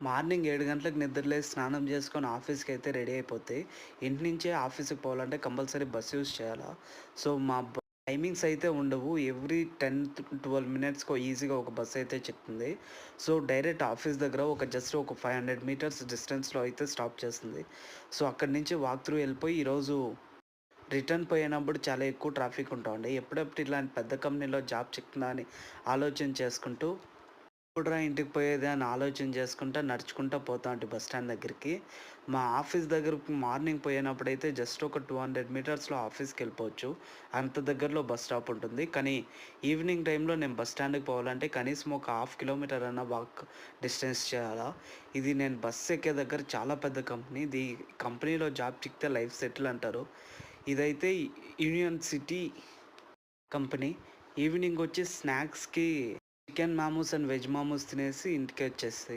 Morning 7 గంటలకు నిద్రలేసి స్నానం చేసుకొని ఆఫీస్‌కైతే రెడీ అయిపోతే, ఇంటి నుంచే ఆఫీస్‌కి పోవాలంటే కంపల్సరీ బస్ యూజ్ చేయాలా. సో, మా టైమింగ్స్ అయితే ఉండవు. ఎవ్రీ 10-12 మినిట్స్‌కో ఈజీగా ఒక బస్ అయితే చెప్తుంది. సో, డైరెక్ట్ ఆఫీస్ దగ్గర జస్ట్ ఒక 500 మీటర్స్ డిస్టెన్స్‌లో అయితే స్టాప్ చేస్తుంది. సో, అక్కడి నుంచి వాక్ త్రూ వెళ్ళిపోయి ఈరోజు రిటర్న్ పోయినప్పుడు చాలా ఎక్కువ ట్రాఫిక్ ఉంటూ ఎప్పుడెప్పుడు ఇలాంటి పెద్ద కంపెనీలో జాబ్ చిక్కుతుందా అని ఆలోచన చేసుకుంటూ ఎప్పుడురా ఇంటికి పోయేది అని ఆలోచన చేసుకుంటా, నడుచుకుంటా పోతా ఉంటి బస్ స్టాండ్ దగ్గరికి. మా ఆఫీస్ దగ్గరకు మార్నింగ్ పోయినప్పుడైతే జస్ట్ ఒక 200 మీటర్స్‌లో ఆఫీస్‌కెళ్ళిపోవచ్చు. అంత దగ్గరలో బస్ స్టాప్ ఉంటుంది. కానీ ఈవినింగ్ టైంలో నేను బస్ స్టాండ్‌కి పోవాలంటే కనీసం ఒక హాఫ్ కిలోమీటర్ అన్నా వాక్ డిస్టెన్స్ చేయాలా. ఇది నేను బస్ ఎక్కే దగ్గర చాలా పెద్ద కంపెనీ. ఇది కంపెనీలో జాబ్ చిక్కితే లైఫ్ సెటిల్ అంటారు. ఇదైతే యూనియన్ సిటీ కంపెనీ. ఈవినింగ్ వచ్చి స్నాక్స్‌కి chicken Mamu's and veg Mamu's తినేసి ఇంటికొచ్చేస్తే